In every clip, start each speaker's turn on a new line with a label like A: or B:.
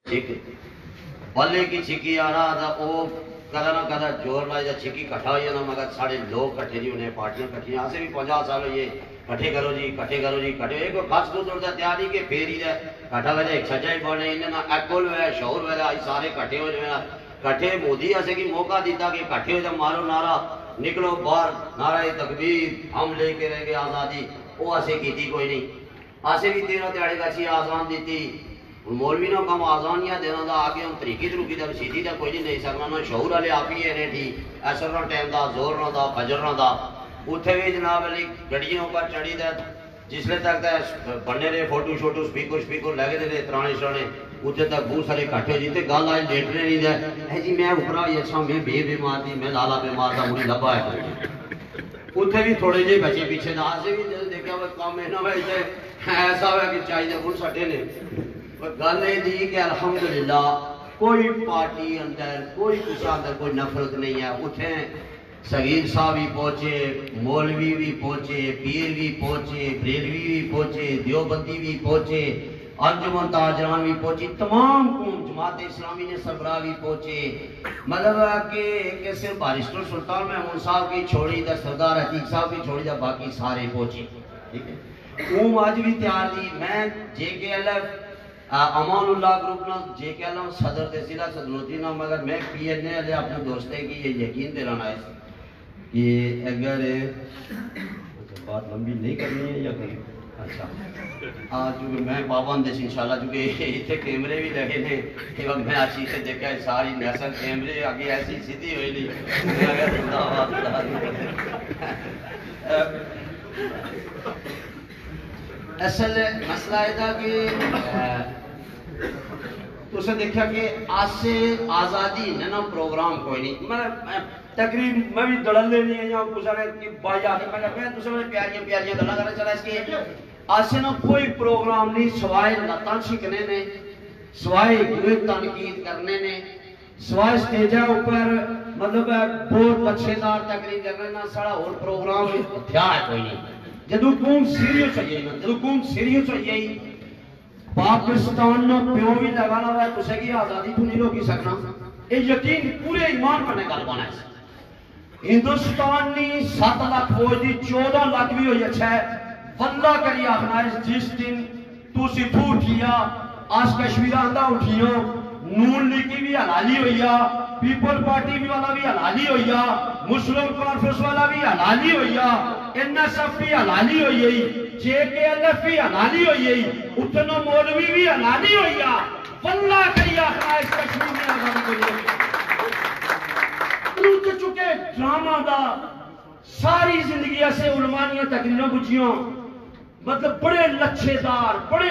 A: چھک بلے کی چھکی آ رہا تھا وہ کدا نہ کدا جور لائے جا چھکی کٹھا ہوئی نا مگر سارے لوگ کٹھے جی انہیں پارٹیاں کٹھی ہیں آسے بھی 50 سال ہوئے کٹھے کرو جی کٹھے کرو جی کٹھے ایک خاص کو توڑتا تیاری کے پھیری جائے کٹھا وجہ ایک سجائی بڑھنے انہیں نا ایکول ہوئے شعور ہوئے آئی سارے کٹھے ہوئے جو کٹھے مودی ایسے کی موقع دیتا کہ کٹھے ہو جب مارو نعرہ نکلو باہر نعرہ تکبیر ہم لے کے رہ گئے آزادی وہ ایسے کی تھی کوئی نہیں آسے بھی 13 دیہڑے کا چی آزان دیتی مولوی نو کم آزانیاں دینا دا آگے ہم طریقی تروکی دا سیدھی دا کوئی نہیں سکنا نا شعور علی آپ ہی ہے تھی ایسر نہ ٹائم دا زور نہ دا فجر نہ دا اتھے بھی جناب علی گڑیوں پر چڑھی دا جس لئے تک دا بننے رہے فوٹو شوٹو سپیکر لگے دے ترانے شرانے اتھے تک بہت سارے کٹھے جیتے گال آئے لیٹنے نہیں دے اے جی میں اپرا یہ اچھا میں بے بیمار دی میں لالا بیمار دا مجھے لبا ہے اتھے بھی تھوڑے جے بچے پیچھے دا آسے بھی جل دیکھا وہ کام ہے نا بھائی ایسا ہوا کہ چاہیے بھول سٹے نے گالے دی کہ الحمدللہ کوئی پارٹی اندر کوئی کچھ اندر کوئی نفرت نہیں ہے اتھے صغیر صاحب بھی پہنچے مولوی بھی پہنچے پیر بھی پہنچے بریلوی بھی پہنچے دیوبندی بھی پہنچے انجمن تاجران بھی پہنچی تمام قوم جماعت اسلامی نے سربراہ بھی پہنچے مطلب ہے کہ صرف بارسٹر سلطان محمود صاحب کی چھوڑی دا سردار عتیق صاحب کی چھوڑی دا باقی سارے پہنچے ٹھیک ہے قوم آج بھی تیار دی میں جے کے L F Aman Ullah group نا جے کے ایل ایف صدر ضلع صدرنوتی نا مگر میں پی این اے اپنے دوستے کی یہ یقین دلانا ہے کہ اگر بات لمبی نہیں کرنی ہے یا کرنی اچھا چونکہ میں پابند ہے انشاءاللہ چونکہ اتنے کیمرے بھی لگے تھے کہ وقت میں اچھی سے دیکھا ہے ساری نیسل کیمرے آگے ایسی سیدھی ہوئی نہیں اصل مسئلہ ہے تھا کہ تو اسے دیکھا کہ آج سے آزادی نہ پروگرام کوئی نہیں میں تقریب میں بھی دڑلے نہیں ہیں یہاں گزارے کہ بائی آگے میں کہا تو سب پیاریاں دڑا کرنا چلا اس کے آج سے نہ کوئی پروگرام نہیں سوائے لطان شکنے نے سوائے گروہ تنقید کرنے نے سوائے سٹیجہ اوپر مطلب بہت اچھے دار تقریب کرنے نہ سڑا اور پروگرام تھیا ہے کوئی نہیں جدو قوم سیریس ہوئی نا جدو قوم سیریس ہوئی پاکستان نہ پیوں بھی لگانا ہوا ہے تو سے کی آزادی تو نہیں روکی سکنا یہ یقین پورے ایمان پر نکل پانا ہے ہندوستان نے 7 لاکھ فوج دی 14 لاکھ بھی ہوئی اچھا ہے واللہ کری آخنا ہے جس دن تو سفو اٹھیا آج کشمیر آندہ اٹھیوں نون لیگی بھی حلالی ہوئیا پیپل پارٹی بھی والا بھی حلالی ہوئیا مسلم کانفرنس والا بھی حلالی ہوئیا این ایس ایف بھی حلالی ہوئی جے کے ایل ایف بھی حلالی ہوئی اتنا مولوی بھی حلالی ہوئیا واللہ کری آخنا ہے کشمیر میں آزادی کو لئے روچ چکے ڈرامہ دا ساری زندگی ایسے علمانیاں تقریروں بچیوں مطلب بڑے لچھے دار بڑے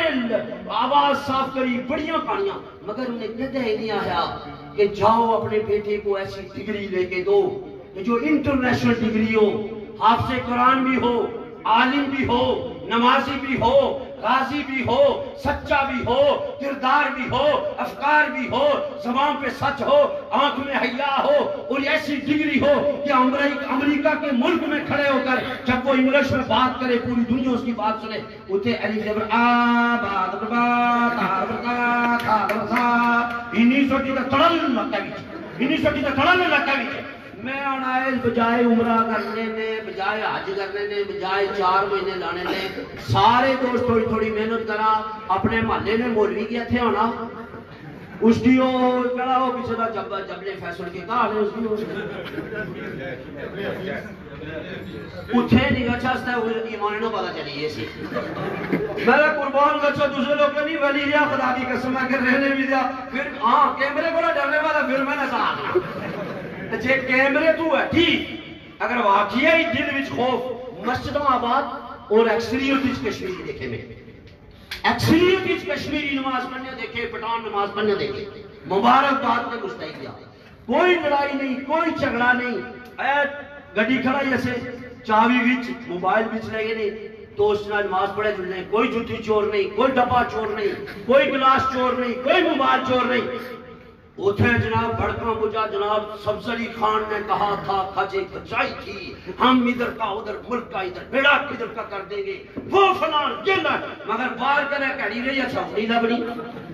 A: آواز صاف کری بڑیاں کہانیاں مگر انہیں کہتے ہی نہیں آیا کہ جاؤ اپنے بیٹے کو ایسی ڈگری لے کے دو کہ جو انٹرنیشنل ڈگری ہو حافظ قرآن بھی ہو عالم بھی ہو نمازی بھی ہو غازی بھی ہو سچا بھی ہو کردار بھی ہو افکار بھی ہو زبان پہ سچ ہو آنکھ میں حیا ہو اور ایسی ڈگری ہو کہ امریکہ کے ملک میں کھڑے ہو کر جب وہ انگلش میں بات کرے پوری دنیا اس کی بات سنے اتھے علی زبر آباد برباد آباد آباد انہی سوٹی کا تڑل لگتا بھی انہی سوٹی کا تڑل لگتا بھی میں آنائز بجائے عمرہ کرنے نے بجائے حج کرنے نے بجائے 4 مہینے لانے نے سارے دوست تھوڑی تھوڑی محنت کرا اپنے محلے میں مولوی کیا تھے ہونا اس کی وہ کڑا ہو پیچھے دا جبلے فیصل کی کہا ہے اس کی اتھے نہیں گچھا ستا ہے ایمانے نو پتا چلی یہ سی میرا قربان گچھا دوسرے لوگ نہیں ولی لیا خدا کی قسم ہے کہ رہنے بھی دیا پھر ہاں کیمرے کو نہ ڈرنے والا پھر میں نے ساتھ جے کیمرے تو ہے ٹھیک اگر واقعی دل وچ خوف مسجد آباد اور ایکسریت وچ کشمیری دیکھے میں ایکسریت وچ کشمیری نماز پڑھنے دیکھے پٹھان نماز پڑھنے دیکھے مبارک بات میں مستحق دیا کوئی لڑائی نہیں کوئی جھگڑا نہیں اے گڈی کھڑائی ایسے چاوی وچ موبائل وچ لگے نہیں دوست نال نماز پڑھے جلنے کوئی جھوٹی چور نہیں کوئی ڈبا چور نہیں کوئی گلاس چور نہیں کوئی موبائل چور نہیں اتھے جناب بڑکاں بجا جناب سبزری خان نے کہا تھا کھجے کچائی تھی ہم ادھر کا ادھر ملک کا ادھر بیڑا کدھر کا کر دیں گے وہ فلان یہ نہ مگر بار کرے کہڑی رہی اچھا ہو نہیں لبنی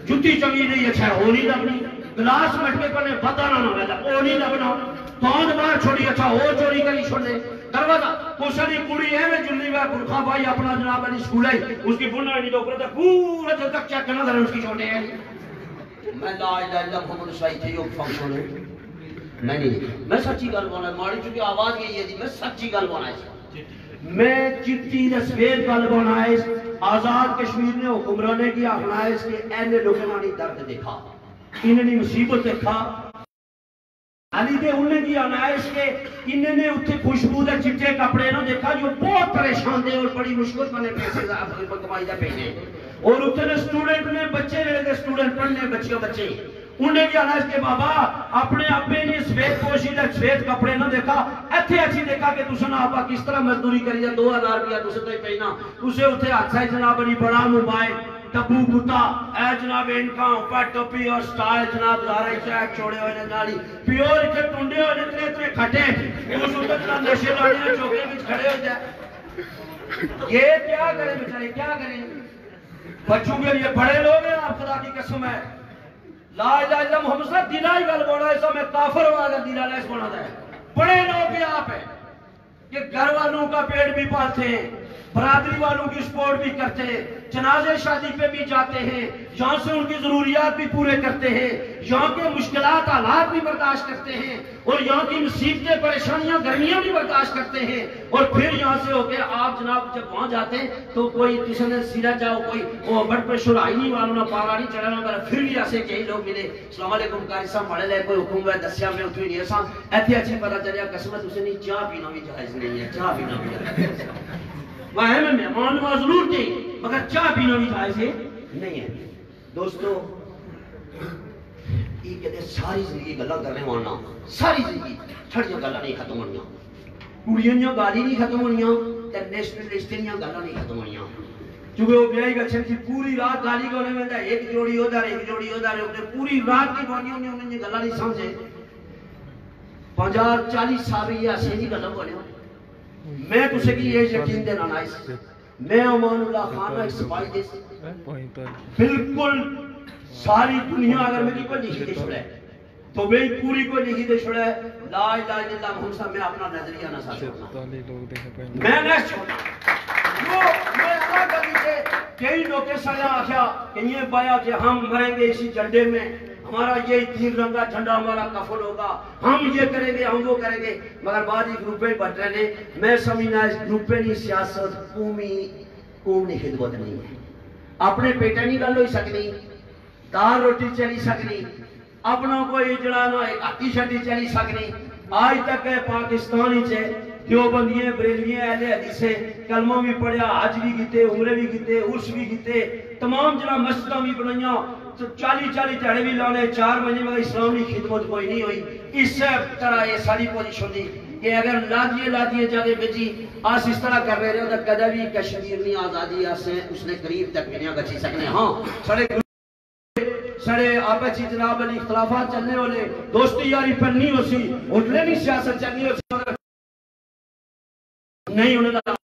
A: جتی چنگی رہی اچھا ہو نہیں لبنی گلاس مٹکے پڑے بدانا نہ ویلا او نہیں لبنا پاند بار چھوڑی اچھا ہو چوری کری چھوڑ دے دروازہ پوچھنی پوری ہے میں جلنی میں برخا بھائی اپنا جناب علی سکول ہے اس کی بننا نہیں تو اوپر تک پورا دل تک چیک کرنا تھا اس کی چھوڑے ہیں میں لا الہ الا محمد رسول اللہ تھے یہ فنکشن ہے نہیں میں سچی گل بونا ہے ماڑی چونکہ آواز یہی ہے جی میں سچی گل بونا ہے میں چٹی رسویت گل بونا ہے آزاد کشمیر نے حکمرانے کی آخنا ہے اس کے اینے لوگوں نے درد دیکھا انہوں نے مصیبت دیکھا علی دے انہیں کی آنائش کے انہیں نے اتھے خوشبو دے چٹے کپڑے نہ دیکھا جو بہت پریشان دے اور بڑی مشکل بنے پیسے کمائی دے پینے اور اتھے نے سٹوڈنٹ نے بچے رہے دے سٹوڈنٹ پڑھنے بچے انہیں کی آنائش کے بابا اپنے اپنے نے سویت پوشی دے سویت کپڑے نہ دیکھا ایتھے اچھی دیکھا کہ تُسے نہ آپا کس طرح مزدوری کری جائے 2000 روپیہ تُسے تو ہی پہنا تُسے اتھے اچھا جناب بنی بڑا موبائل ٹبو بوتا اے جناب انکا اوپر ٹوپی اور سٹائل جناب دارے چیک چھوڑے ہوئے نے نالی پیور اتنے ٹنڈے ہوئے اتنے اتنے کھٹے اس اتنے اتنا نشے لاڑیاں چوکے بچ کھڑے ہو جائے یہ کیا کریں بچارے کیا کریں بچوں کے لیے بڑے لوگ ہیں آپ خدا کی قسم ہے لا الہ الا محمد صلی اللہ علیہ وسلم دلائی گل بوڑا ایسا میں کافر ہوں اگر دلائی ایسا بوڑا ہے بڑے لوگ ہیں آپ ہیں کہ گھر والوں کا پیٹ بھی پالتے ہیں برادری والوں کی سپورٹ بھی کرتے ہیں جنازے شادی پہ بھی جاتے ہیں یہاں سے ان کی ضروریات بھی پورے کرتے ہیں یہاں کے مشکلات حالات بھی برداشت کرتے ہیں اور یہاں کی مصیبتیں پریشانیاں گرمیاں بھی برداشت کرتے ہیں اور پھر یہاں سے ہو کے آپ جناب جب وہاں جاتے ہیں تو کوئی کسی نے سیرہ جاؤ کوئی وہ بڑھ پہ شرائی نہیں والوں نے پارا نہیں چڑھا نہ پھر بھی ایسے کئی لوگ ملے السلام علیکم قاری صاحب پڑھے لے کوئی حکم ہے دسیا میں اتوی نہیں ایسا ایتھے اچھی پتہ چلیا قسمت اسے نہیں چاہ پینا بھی جائز نہیں ہے چاہ پینا بھی جائز وہ ہے میں مہمان نواز ضرور تھی مگر چاہ پینا بھی جائز نہیں ہے دوستو یہ کہتے ساری زندگی گلہ کرنے وانا ساری زندگی چھڑیاں گلہ نہیں ختم ہونیاں کوڑیاں گالی نہیں ختم ہونیاں تے نیشنلسٹیاں گلہ نہیں ختم ہونیاں چونکہ وہ بیائی کا چھڑی پوری رات گالی کو نہیں ملتا ایک جوڑی ہو دار ایک جوڑی ہو دار پوری رات کی بانی انہیں گلہ نہیں سمجھے 50-40 سال یہ ایسے نہیں گلہ بولے میں تُسے کی یہ یقین دینا نائس میں امان اللہ خانہ ایک سپائی دے بالکل ساری دنیا اگر میری کوئی لکھی دے چھوڑے تو میں پوری کوئی لکھی دے چھوڑے لا الہ الا اللہ محمد صاحب میں اپنا نظریہ نہ ساتھ چھوڑنا میں نہ چھوڑنا میں اللہ کر دیتے کئی لوگے سڑے آخیا کہ یہ بایا کہ ہم مریں گے اسی جھنڈے میں ہمارا یہ تین رنگا جھنڈا ہمارا کفل ہوگا ہم یہ کریں گے ہم وہ کریں گے مگر بعد ہی گروپیں بٹ رہے ہیں میں سمجھنا اس گروپیں نہیں سیاست قومی خدمت نہیں ہے اپنے پیٹے نہیں گل ہوئی سکنی دار روٹی چلی سکنی اپنا کوئی جڑانا ایک آتی شٹی چلی سکنی آج تک ہے پاکستانی چھے دیوبندیاں بریلویاں اہل حدیثیں کلمہ بھی پڑھیا حج بھی کیتے عمرے بھی کیتے عرس بھی کیتے تمام جناب مسجدہ بھی بنائیاں 40 تہڑے بھی لانے 4 مہینے میں اسلامی خدمت کوئی نہیں ہوئی اس سے طرح یہ ساری پوزیشن دی کہ اگر لادیے جاگے بیجی آس اس طرح کر رہے ہیں تو کدہ بھی کشمیر نہیں آزادی آسے اس نے قریب تک بنیاں گچی سکنے ہاں سڑے آپے چی جناب علی اختلافات چلنے والے دوستی یاری پر نہیں ہو سی اٹھلے نہیں سیاست چلنی ہو سی نہیں انہیں دا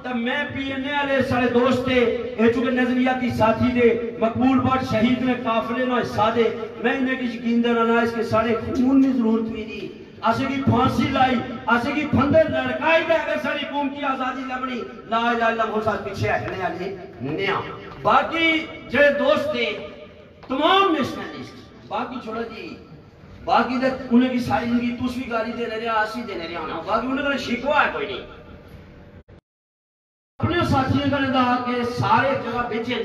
A: تب میں پی این اے علیہ سارے دوستے اے چونکہ نظریاتی ساتھی دے مقبول بات شہید نے قافلے نہ حصہ دے میں انہیں کی یقین دینا نہ اس کے سارے خون میں ضرورت بھی دی آسے کی پھانسی لائی آسے کی پھندر لڑکائی دے اگر ساری قوم کی آزادی لبنی لا الہ الا اللہ محمد پیچھے اٹھنے والے نیا باقی جڑے دوستے تمام نیشنلسٹ باقی چھوڑا جی باقی دے انہیں کی ساری زندگی توس بھی گالی دے رہے آسی دے رہے آنا باقی انہیں کا شکوا ہے کوئی نہیں اپنے ساتھیوں کا ندا کہ سارے جگہ بیچیں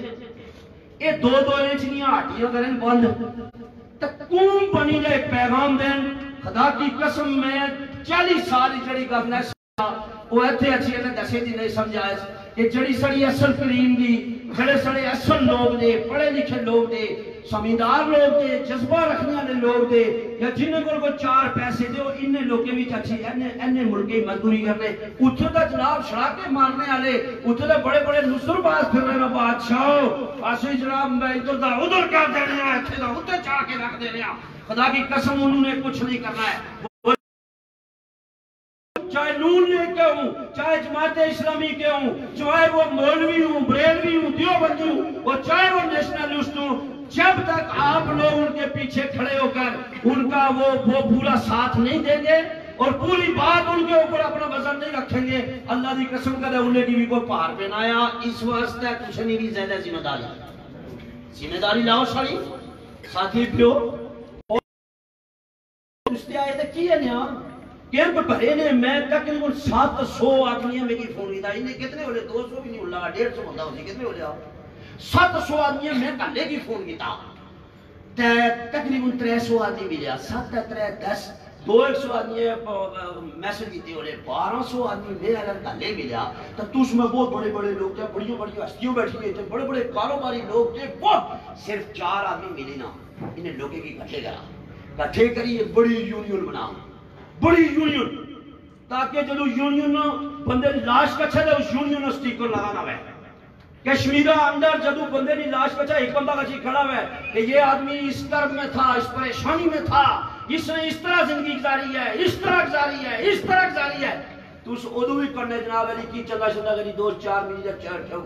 A: یہ 2-2 انچ نہیں آٹیاں کریں بند تکون بنی لے پیغام دیں خدا کی قسم میں 40 سال جڑی گفنیس وہ ایتھے اچھی انہیں دسے دی نہیں سمجھائے کہ جڑی سڑی اصل کریم دی
B: بڑے سڑے اصل لوگ دے، پڑھے لکھے لوگ دے، سمجھدار لوگ دے، جذبہ رکھنے والے لوگ دے، یا جنہیں کو چار پیسے دے وہ انہیں لوگیں بھی اچھی انہیں ملکے مزدوری کرنے اتھے دا جناب شڑاکے مارنے والے اتھے دا بڑے بڑے نصر باز پھر رہے ہیں بادشاہ آسوی جناب میں ادھر دا ادھر کیا دینے ہیں اتھے دا اتھے چاہ کے رکھ دینے ہیں خدا کی قسم انہوں نے کچھ نہیں کرنا ہے چاہے نون لے کے ہوں چاہے جماعت اسلامی کے ہوں چاہے وہ مولوی ہوں بریلوی ہوں دیوبندی ہوں وہ چاہے وہ نیشنلسٹ ہوں جب تک آپ لوگ ان کے پیچھے کھڑے ہو کر ان کا وہ پورا ساتھ نہیں دیں گے اور پوری بات ان کے اوپر اپنا وزن نہیں رکھیں گے اللہ دی قسم کرے انہیں کی بھی کوئی پار پہ نہ آیا اس واسطے کچھ نہیں بھی زیادہ ذمہ داری لاؤ ساری ساتھی پیو اس لئے آئے تھے کی ہے نیا کیمپ بھرے نے میں تقریباً 700 آدمی ہیں میری فون کی تھا انہیں کتنے ہو لے 200 بھی نہیں ہو لگا 150 بندہ ہو سی کتنے ہو لے آپ 700 آدمی ہیں میں کلے کی فون کی تھا تقریباً 300 آدمی ملیا 7 3 10 200 آدمی میسج کی تھی ہو لے 1200 آدمی میں اگر کلے ملیا تو اس میں بہت بڑے بڑے لوگ تھے بڑی بڑی ہستیوں بیٹھی ہوئے تھے بڑے بڑے کاروباری لوگ تھے بہت صرف 4 آدمی ملی نا انہیں لوگے کی کٹھے کرا کٹھے کری ایک بڑی یونین بنا بڑی یونین تاکہ جدو یونین بندے لاش کا چھے اس یونین سٹیکر لگانا ہے کشمیرہ اندر جدو بندے نے لاش کا چھے ایک بندہ کا چیز کھڑا ہے کہ یہ آدمی اس کرب میں تھا اس پریشانی میں تھا اس نے اس طرح زندگی گزاری ہے اس طرح گزاری ہے اس طرح گزاری ہے تو اس ادو بھی کرنے جناب علی کی چنگا شدہ کری 2-4 منٹ جب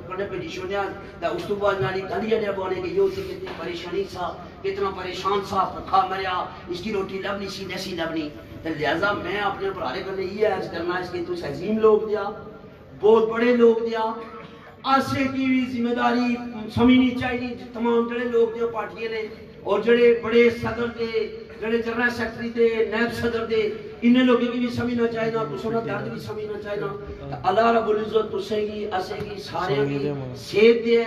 B: کرنے پہ نشونیاں اس تو بعد نالی گلیاں نے بونے کہ یہ ہوتی کتنی پریشانی سا کتنا پریشان سا بھوکا مریا اس کی روٹی لبنی سی نیسی لبنی لہذا میں اپنے پرارے کرنے یہ عرض کرنا اس کے تو عظیم لوگ دیا بہت بڑے لوگ دیا آسے کی بھی ذمہ داری سمجھنی چاہیے تمام جڑے لوگ دیا پارٹیاں نے اور جڑے بڑے صدر دے جڑے جنرل سیکٹری دے نیب صدر دے انہیں لوگوں کی بھی سمجھنا چاہیے نا کسونا درد بھی سمجھنا چاہیے نا اللہ رب العزت تسے گی اسے گی سارے کی صحت دے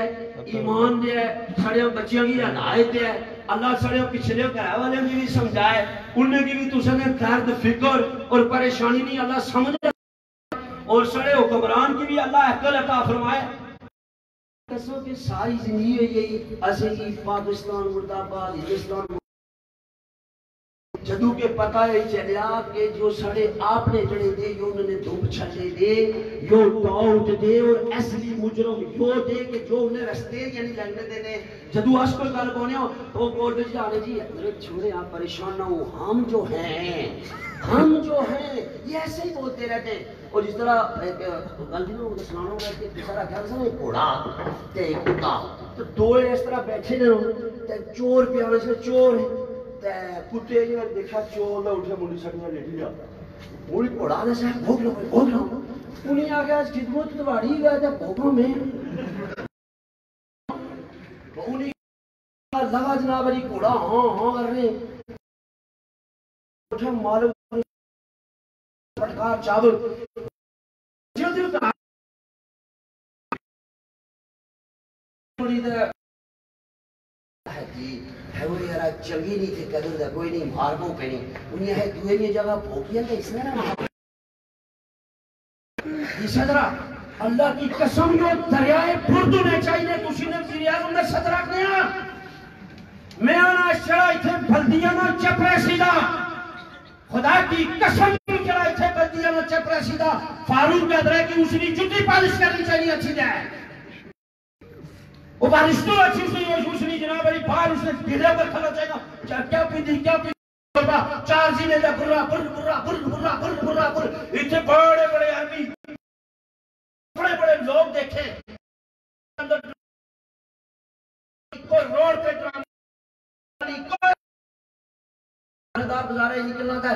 B: ایمان دے سارے بچیاں کی ہدایت دے اللہ سڑے پچھلے گھر والے بھی بھی سمجھائے انہیں کی بھی تسے نے درد فکر اور پریشانی نہیں اللہ سمجھ اور سڑے حکمران کی بھی اللہ عقل عطا فرمائے قسم کہ ساری زندگی یہی اسے کی پاکستان مرداباد ہندوستان جدو کے پتہ ہے چلیا کہ جو سڑے آپ نے جڑے دے جو انہوں نے دھوپ چھلے دے جو داؤٹ دے اور اصلی مجرم جو دے کہ جو انہیں رستے یعنی لگنے دینے جدو اس کو گل بونے ہو تو بول دے جانے جی حضرت چھوڑے آپ پریشان نہ ہو ہم جو ہیں یہ ایسے ہی بولتے رہتے ہیں اور جس طرح غلطی نہ ہوگا سنانا ہوگا کہ دوسرا خیال سے ایک گھوڑا تے ایک کتا تو دو اس طرح بیٹھے نے چور پہ آنے سے چور کتے یہ دیکھا چور دا اٹھے منڈی سکنے لیٹی لیا وہی گھوڑا نے سے بھوگ لو انہیں آگے آج خدمت دواری گئے تھے بھوگوں میں انہیں لگا جناب علی گھوڑا ہاں کر رہے اٹھے مالو پٹکار چاول ہے وہ یارا چنگی نہیں تھی قدر دا کوئی نہیں مارموں پہ نہیں انہیں ہے دوئے یہ جگہ بھوکیا تھا اس نے نا یہ صدرہ اللہ کی قسم جو دریائے بردو نے چاہیے کسی نے وزیر اعظم نے صدرہ کیا میں آنا شرائع تھے بلدیاں نا چپرے سیدھا خدا کی قسم شرائع تھے بلدیاں نا چپرے سیدھا فاروق کے درے کی اسی جتی پالش کرنی چاہیے اچھی جائے وہ بارشتوں اچھی سے یہ شوشنی جناب علی بھار اس نے پیدے پر کھلا چاہیے کیا پیدی چار زینے جا برا اتنے بڑے عربی بڑے لوگ دیکھیں کوئی روڈ پہ ڈرامے کوئی بازارے نکلنا تھا